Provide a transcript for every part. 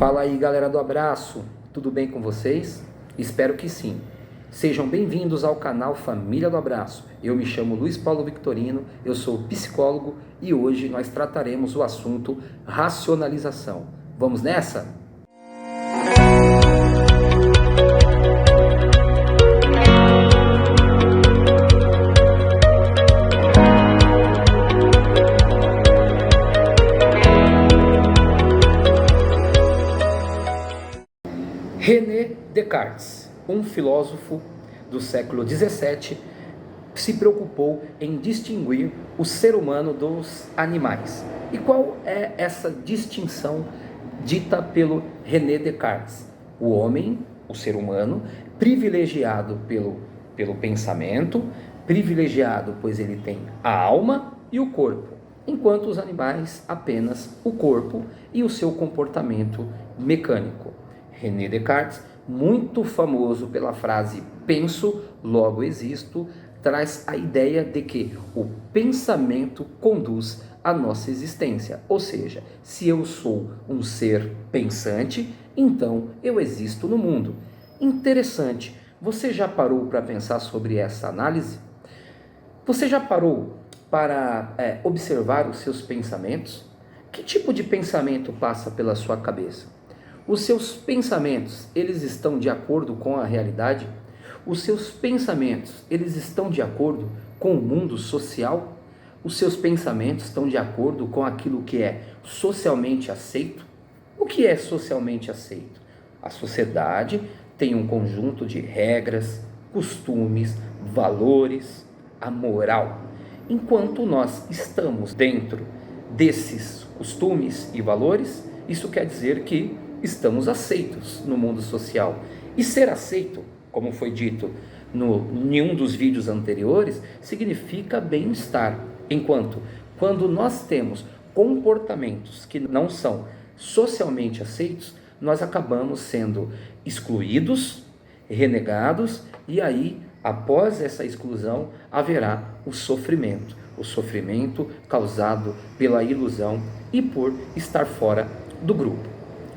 Fala aí, galera do Abraço, tudo bem com vocês? Espero que sim. Sejam bem-vindos ao canal Família do Abraço. Eu me chamo Luiz Paulo Victorino, eu sou psicólogo e hoje nós trataremos o assunto racionalização. Vamos nessa? René Descartes, um filósofo do século XVII, se preocupou em distinguir o ser humano dos animais. E qual é essa distinção dita pelo René Descartes? O homem, o ser humano, privilegiado pelo pensamento, privilegiado pois ele tem a alma e o corpo, enquanto os animais apenas o corpo e o seu comportamento mecânico. René Descartes, muito famoso pela frase penso, logo existo, traz a ideia de que o pensamento conduz a nossa existência. Ou seja, se eu sou um ser pensante, então eu existo no mundo. Interessante, você já parou para pensar sobre essa análise? Você já parou para observar os seus pensamentos? Que tipo de pensamento passa pela sua cabeça? Os seus pensamentos, eles estão de acordo com a realidade? Os seus pensamentos, eles estão de acordo com o mundo social? Os seus pensamentos estão de acordo com aquilo que é socialmente aceito? O que é socialmente aceito? A sociedade tem um conjunto de regras, costumes, valores, a moral. Enquanto nós estamos dentro desses costumes e valores, isso quer dizer que estamos aceitos no mundo social. E ser aceito, como foi dito em um dos vídeos anteriores, significa bem-estar. Enquanto, quando nós temos comportamentos que não são socialmente aceitos, nós acabamos sendo excluídos, renegados, e aí, após essa exclusão, haverá o sofrimento causado pela ilusão e por estar fora do grupo.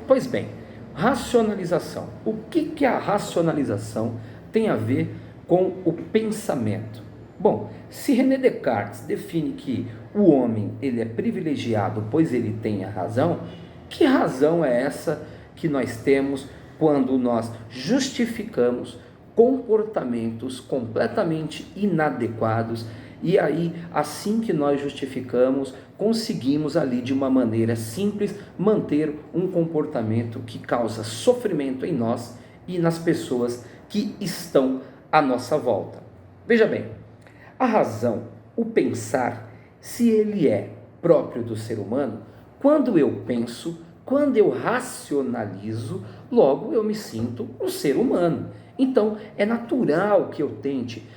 Pois bem, racionalização. O que a racionalização tem a ver com o pensamento? Bom, se René Descartes define que o homem ele é privilegiado pois ele tem a razão, que razão é essa que nós temos quando nós justificamos comportamentos completamente inadequados? E aí, assim que nós justificamos, conseguimos ali de uma maneira simples manter um comportamento que causa sofrimento em nós e nas pessoas que estão à nossa volta. Veja bem, a razão, o pensar, se ele é próprio do ser humano, quando eu penso, quando eu racionalizo, logo eu me sinto um ser humano. Então, é natural que eu tente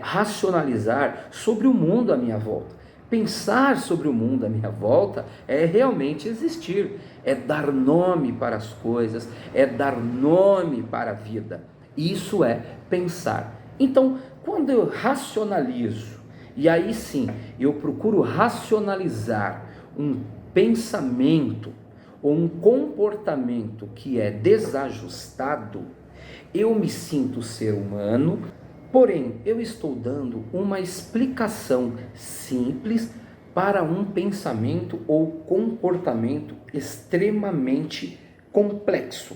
racionalizar sobre o mundo à minha volta. Pensar sobre o mundo à minha volta é realmente existir, é dar nome para as coisas, é dar nome para a vida. Isso é pensar. Então, quando eu racionalizo, e aí sim, eu procuro racionalizar um pensamento ou um comportamento que é desajustado, eu me sinto ser humano. Porém, eu estou dando uma explicação simples para um pensamento ou comportamento extremamente complexo.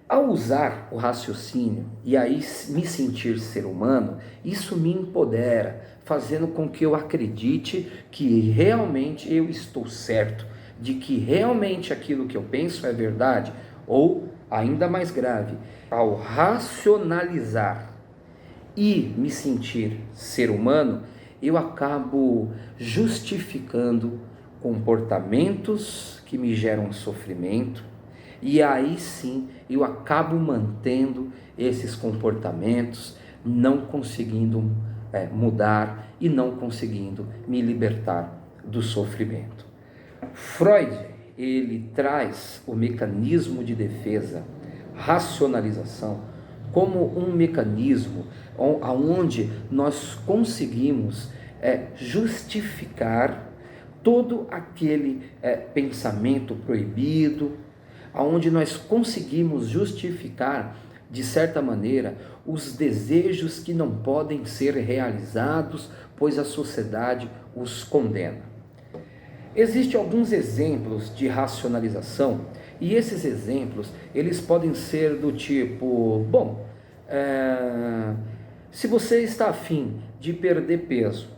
Ao usar o raciocínio e aí me sentir ser humano, isso me empodera, fazendo com que eu acredite que realmente eu estou certo, de que realmente aquilo que eu penso é verdade, ou, ainda mais grave, ao racionalizar e me sentir ser humano, eu acabo justificando comportamentos que me geram sofrimento, e aí sim eu acabo mantendo esses comportamentos, não conseguindo mudar e não conseguindo me libertar do sofrimento. Freud, ele traz o mecanismo de defesa, racionalização, como um mecanismo onde nós conseguimos justificar todo aquele pensamento proibido, onde nós conseguimos justificar, de certa maneira, os desejos que não podem ser realizados, pois a sociedade os condena. Existem alguns exemplos de racionalização, e esses exemplos, eles podem ser do tipo, se você está afim de perder peso,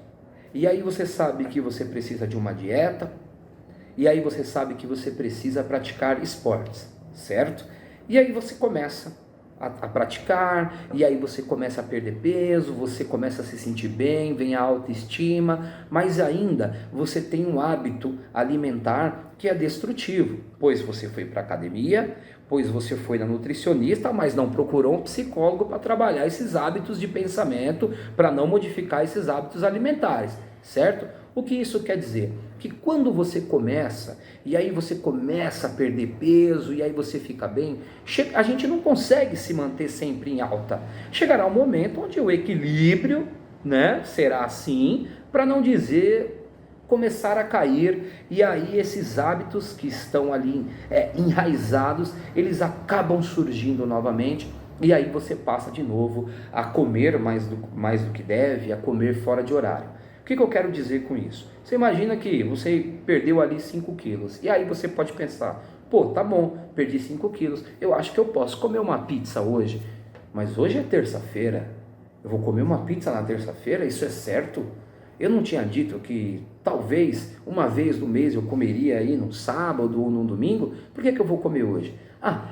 e aí você sabe que você precisa de uma dieta, e aí você sabe que você precisa praticar esportes, certo? E aí você começa a praticar, e aí você começa a perder peso, você começa a se sentir bem, vem a autoestima, mas ainda você tem um hábito alimentar que é destrutivo, pois você foi para a academia, pois você foi na nutricionista, mas não procurou um psicólogo para trabalhar esses hábitos de pensamento, para não modificar esses hábitos alimentares, certo? O que isso quer dizer? Que quando você começa, e aí você começa a perder peso, e aí você fica bem, a gente não consegue se manter sempre em alta. Chegará um momento onde o equilíbrio, né, será assim, para não dizer começar a cair, e aí esses hábitos que estão ali enraizados, eles acabam surgindo novamente, e aí você passa de novo a comer mais do que deve, a comer fora de horário. O que eu quero dizer com isso? Você imagina que você perdeu ali 5 quilos, e aí você pode pensar, tá bom, perdi 5 quilos, eu acho que eu posso comer uma pizza hoje, mas hoje é terça-feira, eu vou comer uma pizza na terça-feira, isso é certo? Eu não tinha dito que talvez uma vez no mês eu comeria aí no sábado ou no domingo? Por que eu vou comer hoje?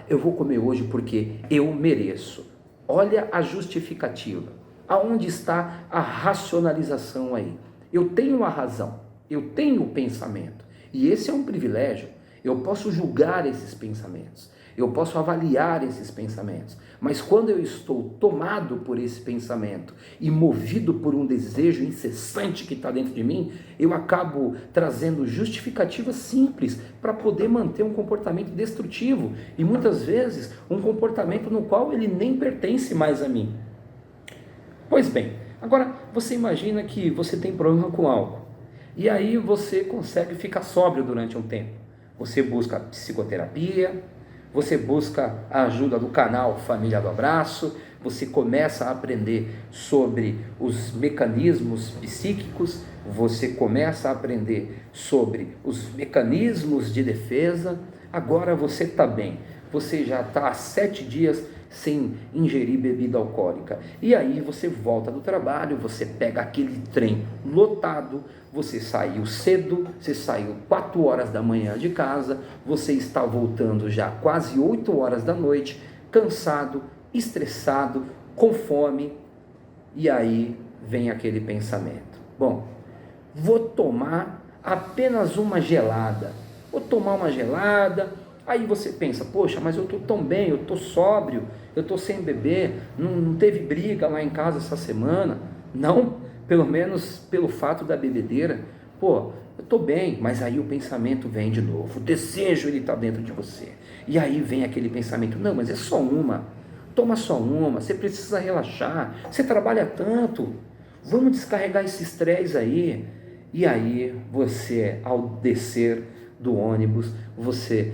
Eu vou comer hoje porque eu mereço. Olha a justificativa. Aonde está a racionalização aí? Eu tenho a razão, eu tenho o pensamento. E esse é um privilégio. Eu posso julgar esses pensamentos. Eu posso avaliar esses pensamentos, mas quando eu estou tomado por esse pensamento e movido por um desejo incessante que está dentro de mim, eu acabo trazendo justificativas simples para poder manter um comportamento destrutivo e muitas vezes um comportamento no qual ele nem pertence mais a mim. Pois bem, agora você imagina que você tem problema com álcool e aí você consegue ficar sóbrio durante um tempo. Você busca psicoterapia, você busca a ajuda do canal Família do Abraço, você começa a aprender sobre os mecanismos psíquicos, você começa a aprender sobre os mecanismos de defesa, agora você está bem, você já está há 7 dias sem ingerir bebida alcoólica, e aí você volta do trabalho, você pega aquele trem lotado, você saiu cedo, você saiu 4 horas da manhã de casa, você está voltando já quase 8 horas da noite, cansado, estressado, com fome, e aí vem aquele pensamento, vou tomar apenas uma gelada, aí você pensa, poxa, mas eu estou tão bem, eu estou sóbrio, eu estou sem beber, não teve briga lá em casa essa semana, não, pelo menos pelo fato da bebedeira, eu estou bem, mas aí o pensamento vem de novo, o desejo ele está dentro de você, e aí vem aquele pensamento, não, mas é só uma, toma só uma, você precisa relaxar, você trabalha tanto, vamos descarregar esse estresse aí, e aí você, ao descer do ônibus, você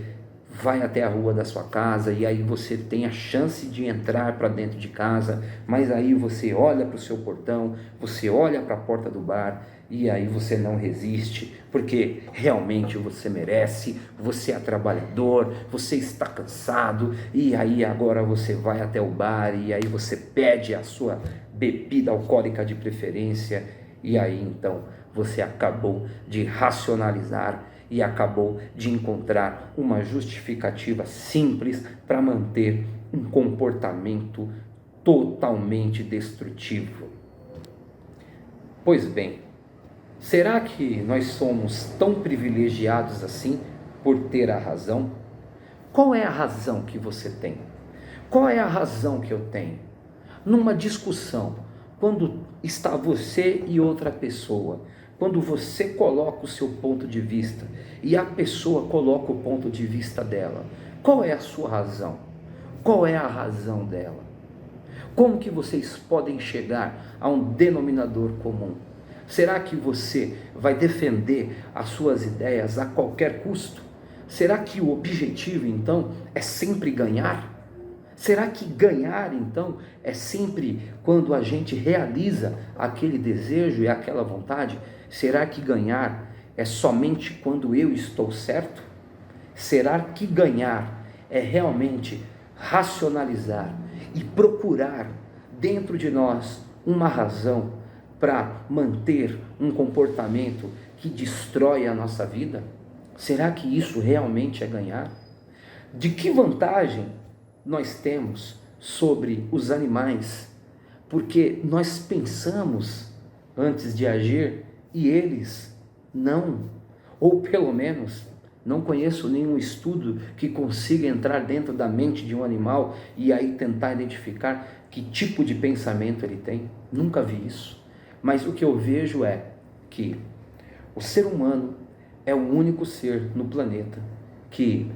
vai até a rua da sua casa e aí você tem a chance de entrar para dentro de casa, mas aí você olha para o seu portão, você olha para a porta do bar e aí você não resiste, porque realmente você merece, você é trabalhador, você está cansado e aí agora você vai até o bar e aí você pede a sua bebida alcoólica de preferência e aí então você acabou de racionalizar e acabou de encontrar uma justificativa simples para manter um comportamento totalmente destrutivo. Pois bem, será que nós somos tão privilegiados assim por ter a razão? Qual é a razão que você tem? Qual é a razão que eu tenho? Numa discussão, quando está você e outra pessoa, quando você coloca o seu ponto de vista e a pessoa coloca o ponto de vista dela, qual é a sua razão? Qual é a razão dela? Como que vocês podem chegar a um denominador comum? Será que você vai defender as suas ideias a qualquer custo? Será que o objetivo então é sempre ganhar? Será que ganhar então é sempre quando a gente realiza aquele desejo e aquela vontade? Será que ganhar é somente quando eu estou certo? Será que ganhar é realmente racionalizar e procurar dentro de nós uma razão para manter um comportamento que destrói a nossa vida? Será que isso realmente é ganhar? De que vantagem nós temos sobre os animais? Porque nós pensamos antes de agir e eles não. Ou pelo menos, não conheço nenhum estudo que consiga entrar dentro da mente de um animal e aí tentar identificar que tipo de pensamento ele tem. Nunca vi isso. Mas o que eu vejo é que o ser humano é o único ser no planeta que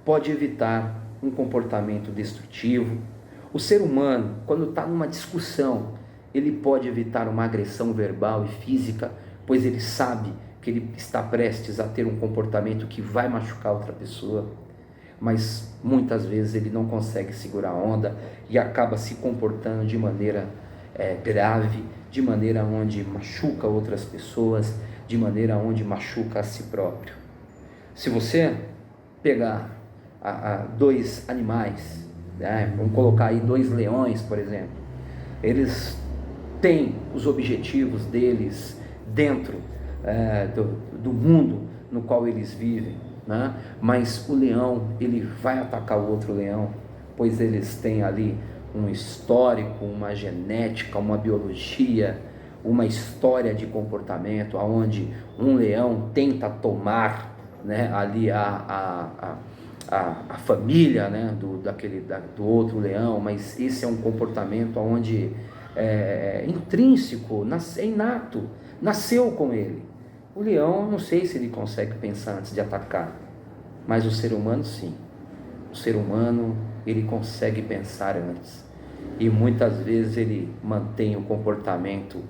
pode evitar um comportamento destrutivo. O ser humano, quando está numa discussão, ele pode evitar uma agressão verbal e física, pois ele sabe que ele está prestes a ter um comportamento que vai machucar outra pessoa, mas muitas vezes ele não consegue segurar a onda e acaba se comportando de maneira grave, de maneira onde machuca outras pessoas, de maneira onde machuca a si próprio. Se você pegar dois animais, né, vamos colocar aí 2 leões, por exemplo, eles têm os objetivos deles dentro do mundo no qual eles vivem, né? Mas o leão, ele vai atacar o outro leão, pois eles têm ali um histórico, uma genética, uma biologia, uma história de comportamento, onde um leão tenta tomar, né, ali a família, né, do outro leão, mas esse é um comportamento onde é intrínseco, é inato, nasceu com ele. O leão, não sei se ele consegue pensar antes de atacar, mas o ser humano sim. O ser humano, ele consegue pensar antes, e muitas vezes ele mantém o comportamento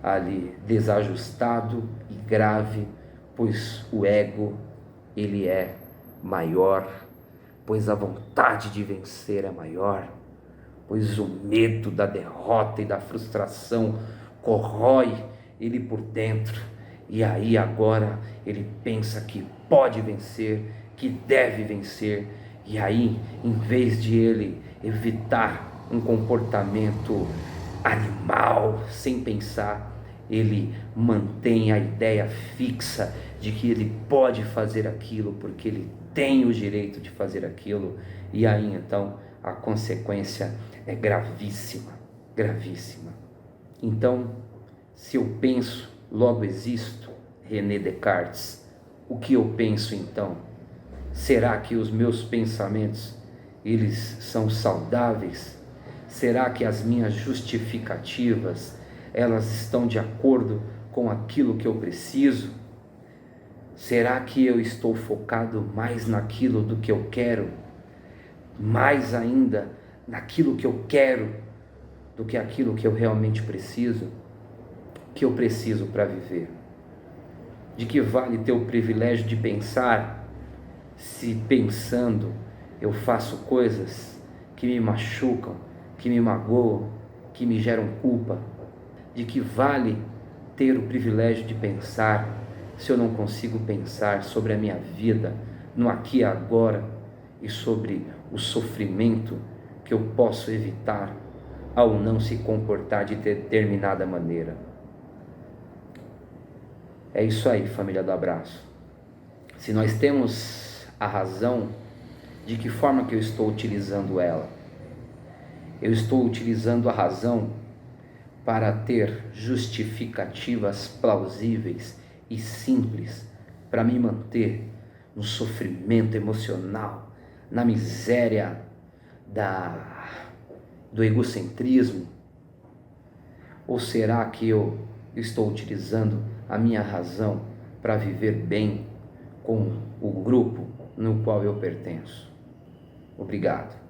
ali desajustado e grave, pois o ego, ele é maior, pois a vontade de vencer é maior, pois o medo da derrota e da frustração corrói ele por dentro, e aí agora ele pensa que pode vencer, que deve vencer, e aí, em vez de ele evitar um comportamento animal, sem pensar, ele mantém a ideia fixa de que ele pode fazer aquilo porque ele tem o direito de fazer aquilo, e aí então a consequência é gravíssima, gravíssima. Então, se eu penso, logo existo, René Descartes. O que eu penso então? Será que os meus pensamentos, eles são saudáveis? Será que as minhas justificativas, elas estão de acordo com aquilo que eu preciso? Será que eu estou focado mais naquilo do que eu quero? Mais ainda naquilo que eu quero do que aquilo que eu realmente preciso? Que eu preciso para viver? De que vale ter o privilégio de pensar, se pensando eu faço coisas que me machucam, que me magoam, que me geram culpa? De que vale ter o privilégio de pensar, se eu não consigo pensar sobre a minha vida, no aqui e agora, e sobre o sofrimento que eu posso evitar ao não se comportar de determinada maneira? É isso aí, família do abraço. Se nós temos a razão, de que forma que eu estou utilizando ela? Eu estou utilizando a razão para ter justificativas plausíveis e simples para me manter no sofrimento emocional, na miséria do egocentrismo? Ou será que eu estou utilizando a minha razão para viver bem com o grupo no qual eu pertenço? Obrigado.